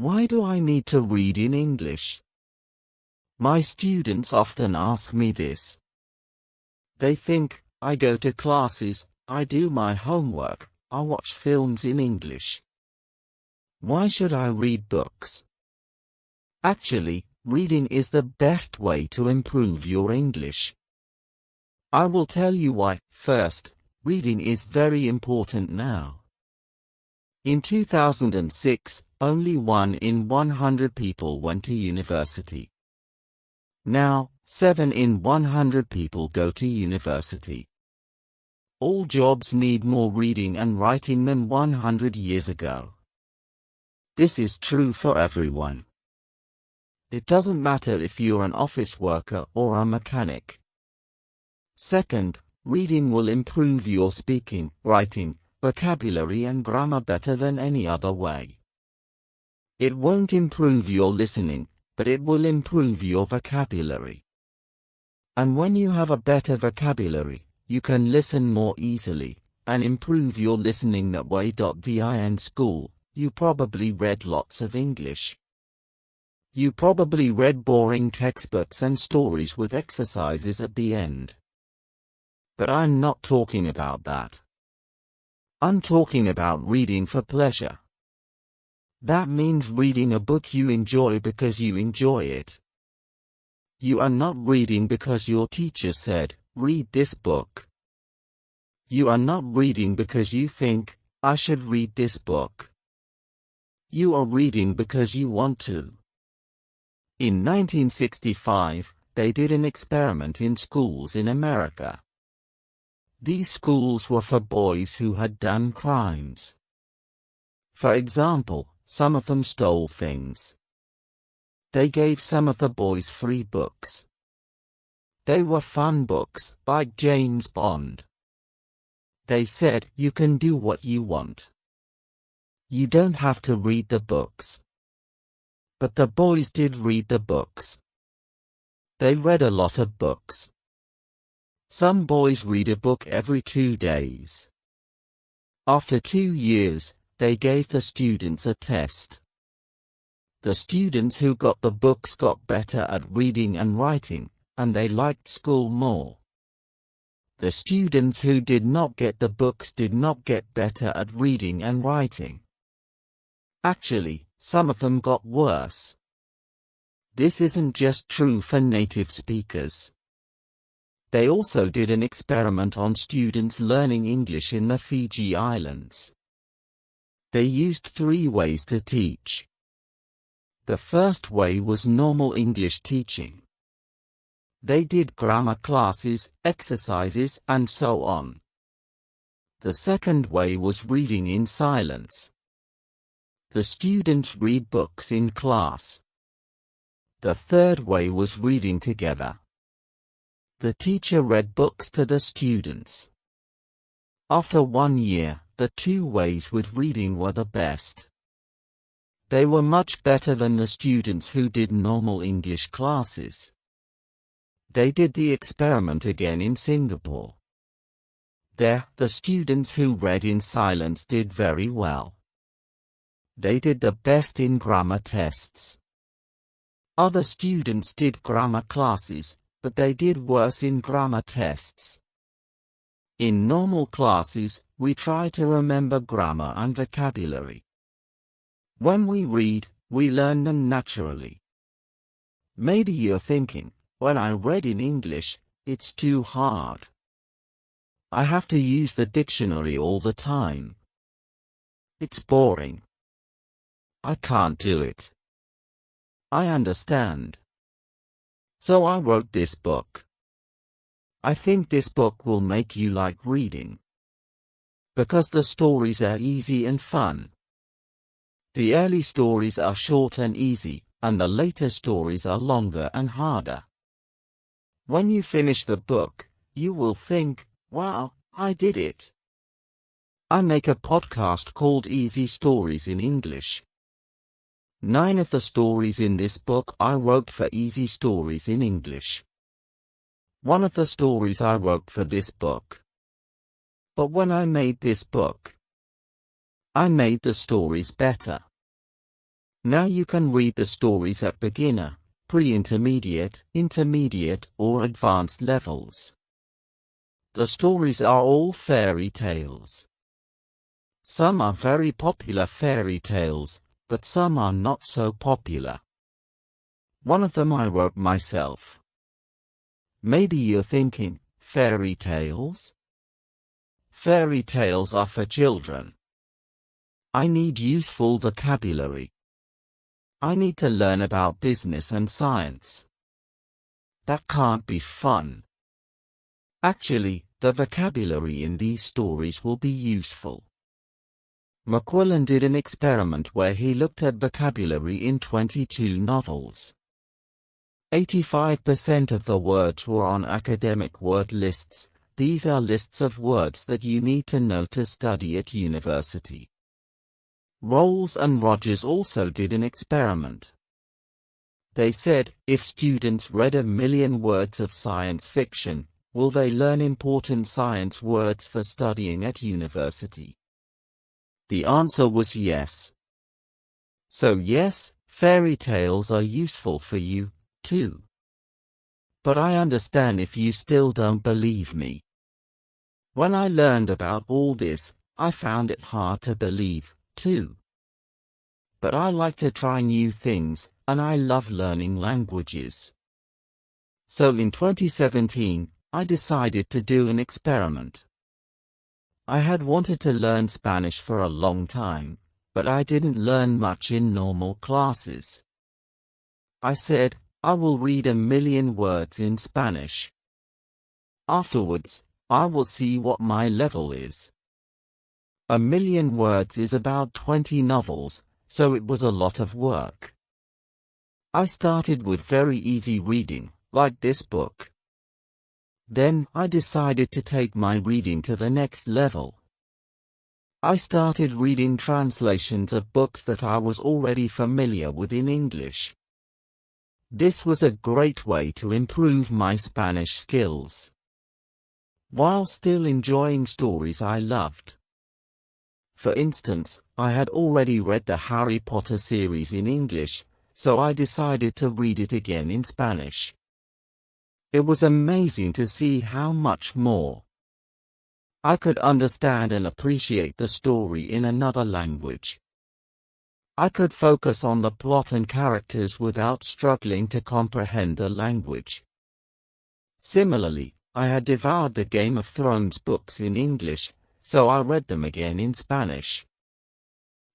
Why do I need to read in English? My students often ask me this. They think, I go to classes, I do my homework, I watch films in English. Why should I read books? Actually, reading is the best way to improve your English. I will tell you why. First, reading is very important now. In 2006, only 1 in 100 people went to university. Now, 7 in 100 people go to university. All jobs need more reading and writing than 100 years ago. This is true for everyone. It doesn't matter if you're an office worker or a mechanic. Second, reading will improve your speaking, writing, vocabulary and grammar better than any other way. It won't improve your listening, but it will improve your vocabulary. And when you have a better vocabulary, you can listen more easily, and improve your listening that way. In school, you probably read lots of English. You probably read boring textbooks and stories with exercises at the end. But I'm not talking about that. I'm talking about reading for pleasure. That means reading a book you enjoy because you enjoy it. You are not reading because your teacher said, read this book. You are not reading because you think, I should read this book. You are reading because you want to. In 1965, they did an experiment in schools in America. These schools were for boys who had done crimes. For example, some of them stole things. They gave some of the boys free books. They were fun books, like James Bond. They said, you can do what you want. You don't have to read the books. But the boys did read the books. They read a lot of books. Some boys read a book every 2 days. After 2 years, they gave the students a test. The students who got the books got better at reading and writing, and they liked school more. The students who did not get the books did not get better at reading and writing. Actually, some of them got worse. This isn't just true for native speakers. They also did an experiment on students learning English in the Fiji Islands. They used 3 ways to teach. The first way was normal English teaching. They did grammar classes, exercises, and so on. The second way was reading in silence. The students read books in class. The third way was reading together. The teacher read books to the students. After 1 year, the 2 ways with reading were the best. They were much better than the students who did normal English classes. They did the experiment again in Singapore. There, the students who read in silence did very well. They did the best in grammar tests. Other students did grammar classes, but they did worse in grammar tests. In normal classes, we try to remember grammar and vocabulary. When we read, we learn them naturally. Maybe you're thinking, when I read in English, it's too hard. I have to use the dictionary all the time. It's boring. I can't do it. I understand. So I wrote this book. I think this book will make you like reading. Because the stories are easy and fun. The early stories are short and easy, and the later stories are longer and harder. When you finish the book, you will think, wow, I did it. I make a podcast called Easy Stories in English. 9 of the stories in this book I wrote for Easy Stories in English. One of the stories I wrote for this book. But when I made this book, I made the stories better. Now you can read the stories at beginner, pre-intermediate, intermediate, or advanced levels. The stories are all fairy tales. Some are very popular fairy tales, but some are not so popular. One of them I wrote myself. Maybe you're thinking, fairy tales? Fairy tales are for children. I need useful vocabulary. I need to learn about business and science. That can't be fun. Actually, the vocabulary in these stories will be useful. McQuillan did an experiment where he looked at vocabulary in 22 novels. 85% of the words were on academic word lists. These are lists of words that you need to know to study at university. Rolls and Rogers also did an experiment. They said, if students read 1 million words of science fiction, will they learn important science words for studying at university? The answer was yes. So yes, fairy tales are useful for you, too. But I understand if you still don't believe me. When I learned about all this, I found it hard to believe, too. But I like to try new things, and I love learning languages. So in 2017, I decided to do an experiment. I had wanted to learn Spanish for a long time, but I didn't learn much in normal classes. I said, I will read 1 million words in Spanish. Afterwards, I will see what my level is. 1 million words is about 20 novels, so it was a lot of work. I started with very easy reading, like this book. Then I decided to take my reading to the next level. I started reading translations of books that I was already familiar with in English. This was a great way to improve my Spanish skills, while still enjoying stories I loved. For instance, I had already read the Harry Potter series in English, so I decided to read it again in Spanish. It was amazing to see how much more I could understand and appreciate the story in another language. I could focus on the plot and characters without struggling to comprehend the language. Similarly, I had devoured the Game of Thrones books in English, so I read them again in Spanish.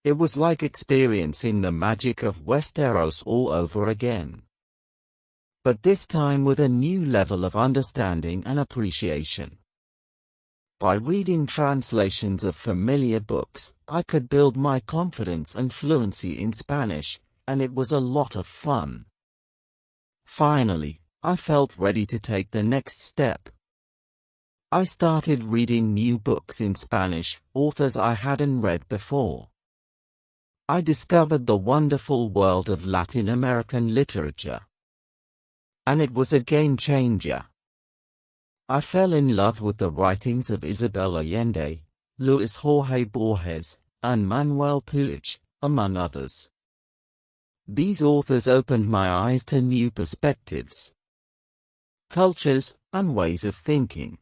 It was like experiencing the magic of Westeros all over again. But this time with a new level of understanding and appreciation. By reading translations of familiar books, I could build my confidence and fluency in Spanish, and it was a lot of fun. Finally, I felt ready to take the next step. I started reading new books in Spanish, authors I hadn't read before. I discovered the wonderful world of Latin American literature. And it was a game changer. I fell in love with the writings of Isabel Allende, Luis Jorge Borges, and Manuel Puig, among others. These authors opened my eyes to new perspectives, cultures, and ways of thinking.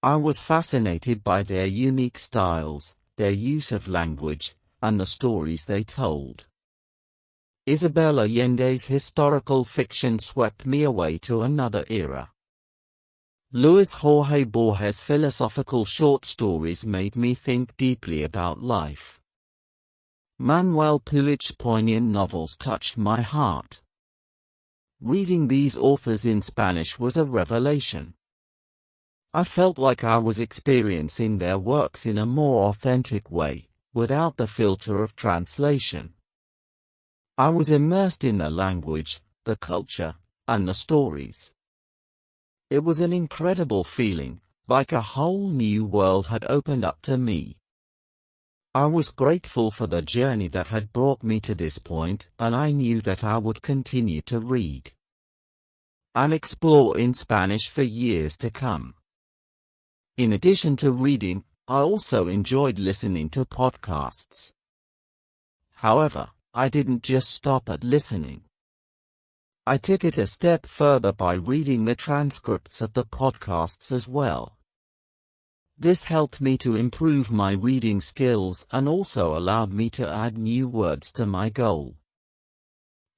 I was fascinated by their unique styles, their use of language, and the stories they told. Isabel Allende's historical fiction swept me away to another era. Luis Jorge Borges' philosophical short stories made me think deeply about life. Manuel Puig's poignant novels touched my heart. Reading these authors in Spanish was a revelation. I felt like I was experiencing their works in a more authentic way, without the filter of translation. I was immersed in the language, the culture, and the stories. It was an incredible feeling, like a whole new world had opened up to me. I was grateful for the journey that had brought me to this point, and I knew that I would continue to read and explore in Spanish for years to come. In addition to reading, I also enjoyed listening to podcasts. However, I didn't just stop at listening. I took it a step further by reading the transcripts of the podcasts as well. This helped me to improve my reading skills and also allowed me to add new words to my goal.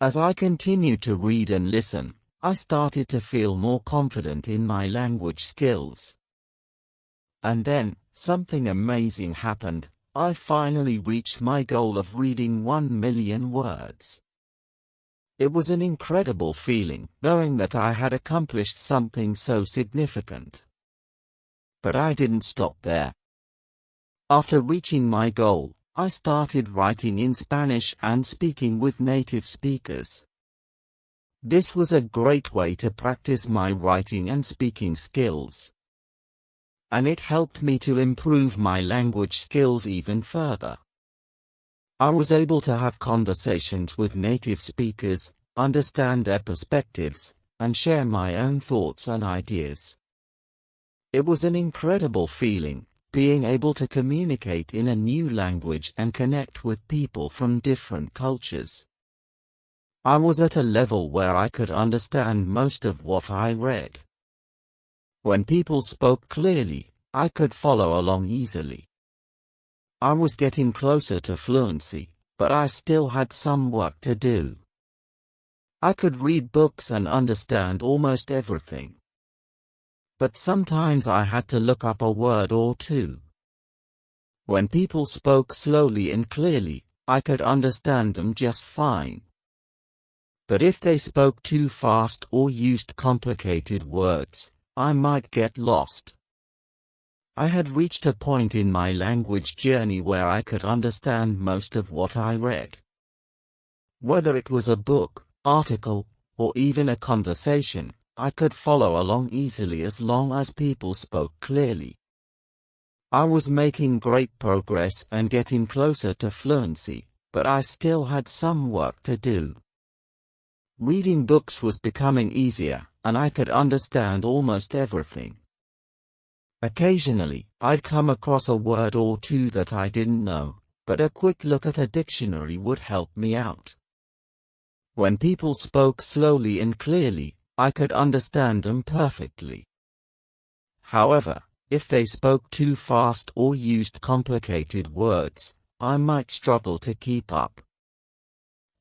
As I continued to read and listen, I started to feel more confident in my language skills. And then, something amazing happened. I finally reached my goal of reading 1 million words. It was an incredible feeling, knowing that I had accomplished something so significant. But I didn't stop there. After reaching my goal, I started writing in Spanish and speaking with native speakers. This was a great way to practice my writing and speaking skills. And it helped me to improve my language skills even further. I was able to have conversations with native speakers, understand their perspectives, and share my own thoughts and ideas. It was an incredible feeling, being able to communicate in a new language and connect with people from different cultures. I was at a level where I could understand most of what I read. When people spoke clearly, I could follow along easily. I was getting closer to fluency, but I still had some work to do. I could read books and understand almost everything. But sometimes I had to look up a word or two. When people spoke slowly and clearly, I could understand them just fine. But if they spoke too fast or used complicated words, I might get lost. I had reached a point in my language journey where I could understand most of what I read. Whether it was a book, article, or even a conversation, I could follow along easily as long as people spoke clearly. I was making great progress and getting closer to fluency, but I still had some work to do. Reading books was becoming easier, and I could understand almost everything. Occasionally, I'd come across a word or two that I didn't know, but a quick look at a dictionary would help me out. When people spoke slowly and clearly, I could understand them perfectly. However, if they spoke too fast or used complicated words, I might struggle to keep up.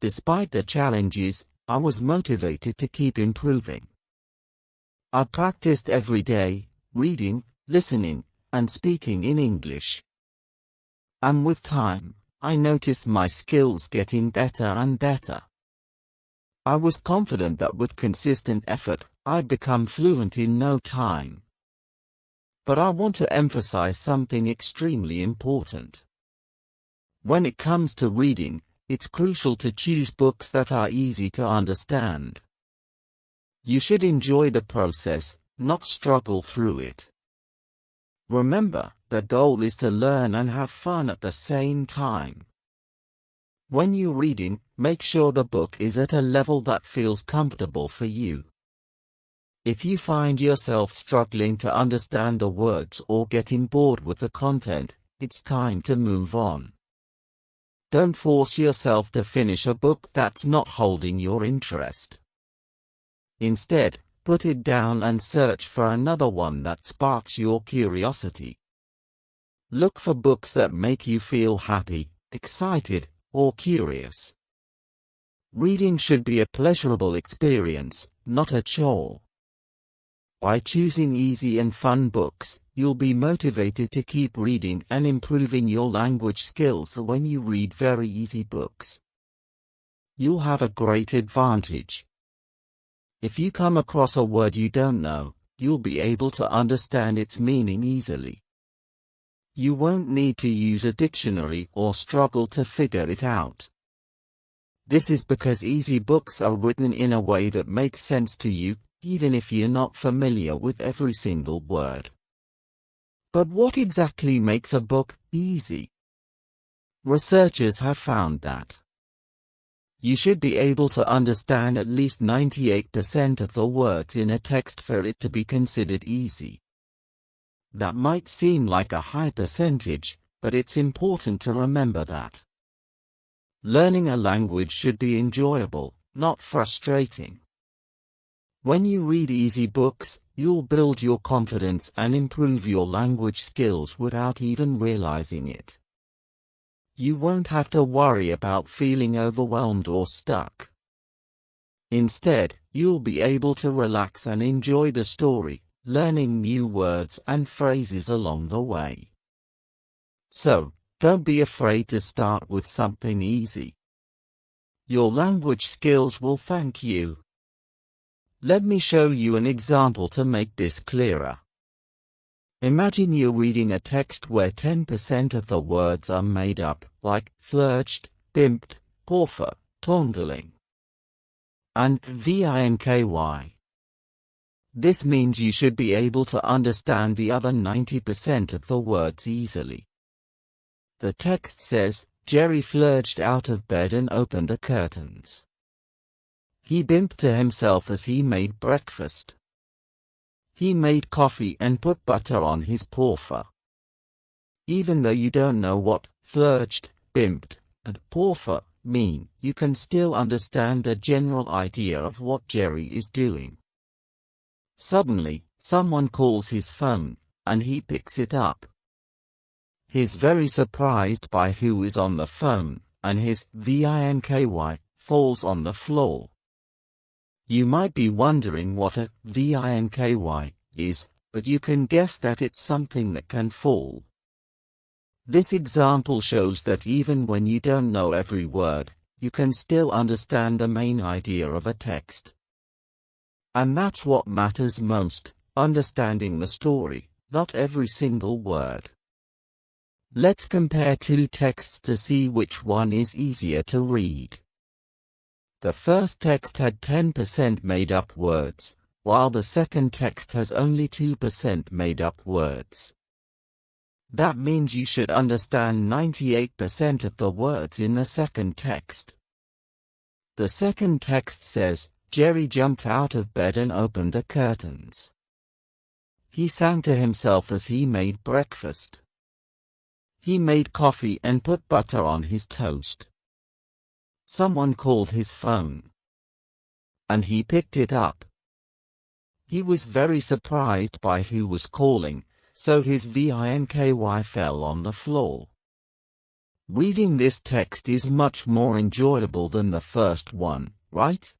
Despite the challenges, I was motivated to keep improving. I practiced every day, reading, listening, and speaking in English. And with time, I noticed my skills getting better and better. I was confident that with consistent effort, I'd become fluent in no time. But I want to emphasize something extremely important. When it comes to reading, it's crucial to choose books that are easy to understand. You should enjoy the process, not struggle through it. Remember, the goal is to learn and have fun at the same time. When you're reading, make sure the book is at a level that feels comfortable for you. If you find yourself struggling to understand the words or getting bored with the content, it's time to move on. Don't force yourself to finish a book that's not holding your interest. Instead, put it down and search for another one that sparks your curiosity. Look for books that make you feel happy, excited, or curious. Reading should be a pleasurable experience, not a chore. By choosing easy and fun books, you'll be motivated to keep reading and improving your language skills when you read very easy books. You'll have a great advantage. If you come across a word you don't know, you'll be able to understand its meaning easily. You won't need to use a dictionary or struggle to figure it out. This is because easy books are written in a way that makes sense to you, even if you're not familiar with every single word. But what exactly makes a book easy? Researchers have found that you should be able to understand at least 98% of the words in a text for it to be considered easy. That might seem like a high percentage, but it's important to remember that. Learning a language should be enjoyable, not frustrating. When you read easy books, you'll build your confidence and improve your language skills without even realizing it. You won't have to worry about feeling overwhelmed or stuck. Instead, you'll be able to relax and enjoy the story, learning new words and phrases along the way. So, don't be afraid to start with something easy. Your language skills will thank you. Let me show you an example to make this clearer. Imagine you're reading a text where 10% of the words are made up, like flirged, pimped, porfa, tondling, and vinky. This means you should be able to understand the other 90% of the words easily. The text says, Jerry flirged out of bed and opened the curtains. He bimped to himself as he made breakfast. He made coffee and put butter on his porfa. Even though you don't know what flirged, bimped, and porfa mean, you can still understand a general idea of what Jerry is doing. Suddenly, someone calls his phone, and he picks it up. He's very surprised by who is on the phone, and his vinky falls on the floor. You might be wondering what a vinky is, but you can guess that it's something that can fall. This example shows that even when you don't know every word, you can still understand the main idea of a text. And that's what matters most, understanding the story, not every single word. Let's compare two texts to see which one is easier to read. The first text had 10% made-up words, while the second text has only 2% made-up words. That means you should understand 98% of the words in the second text. The second text says, Jerry jumped out of bed and opened the curtains. He sang to himself as he made breakfast. He made coffee and put butter on his toast. Someone called his phone, and he picked it up. He was very surprised by who was calling, so his vinky fell on the floor. Reading this text is much more enjoyable than the first one, right?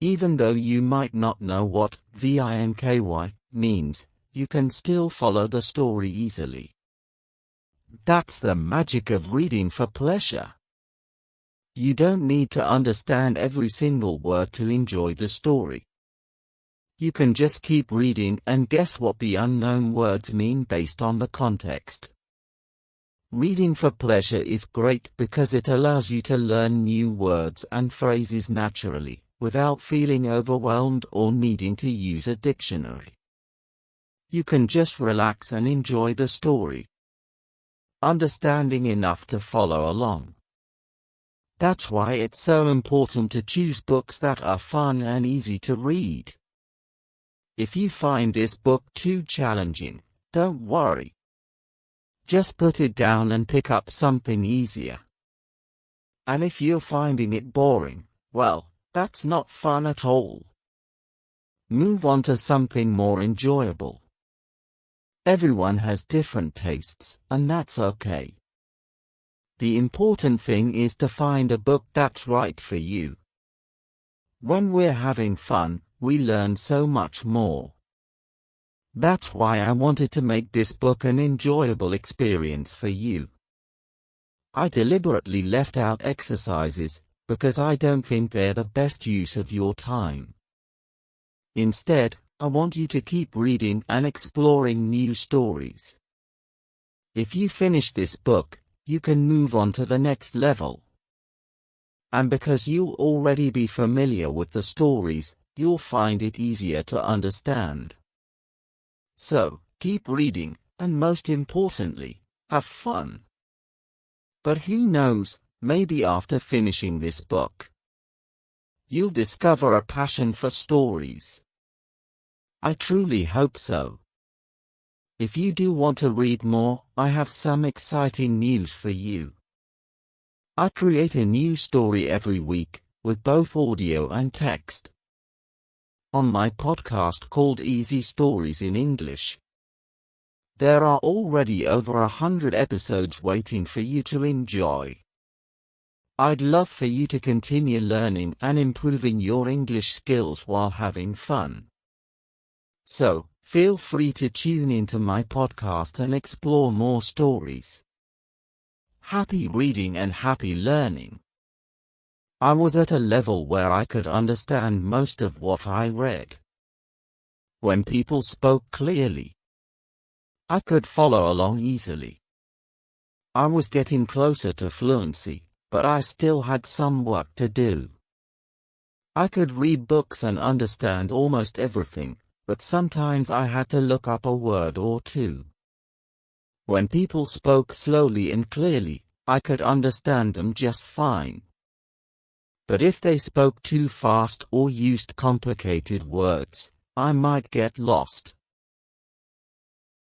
Even though you might not know what vinky means, you can still follow the story easily. That's the magic of reading for pleasure. You don't need to understand every single word to enjoy the story. You can just keep reading and guess what the unknown words mean based on the context. Reading for pleasure is great because it allows you to learn new words and phrases naturally, without feeling overwhelmed or needing to use a dictionary. You can just relax and enjoy the story, understanding enough to follow along. That's why it's so important to choose books that are fun and easy to read. If you find this book too challenging, don't worry. Just put it down and pick up something easier. And if you're finding it boring, well, that's not fun at all. Move on to something more enjoyable. Everyone has different tastes, and that's okay. The important thing is to find a book that's right for you. When we're having fun, we learn so much more. That's why I wanted to make this book an enjoyable experience for you. I deliberately left out exercises, because I don't think they're the best use of your time. Instead, I want you to keep reading and exploring new stories. If you finish this book, you can move on to the next level. And because you'll already be familiar with the stories, you'll find it easier to understand. So, keep reading, and most importantly, have fun. But who knows, maybe after finishing this book, you'll discover a passion for stories. I truly hope so. If you do want to read more, I have some exciting news for you. I create a new story every week, with both audio and text. On my podcast called Easy Stories in English. There are already over 100 episodes waiting for you to enjoy. I'd love for you to continue learning and improving your English skills while having fun. So, feel free to tune into my podcast and explore more stories. Happy reading and happy learning. I was at a level where I could understand most of what I read. When people spoke clearly, I could follow along easily. I was getting closer to fluency, but I still had some work to do. I could read books and understand almost everything, but sometimes I had to look up a word or two. When people spoke slowly and clearly, I could understand them just fine. But if they spoke too fast or used complicated words, I might get lost.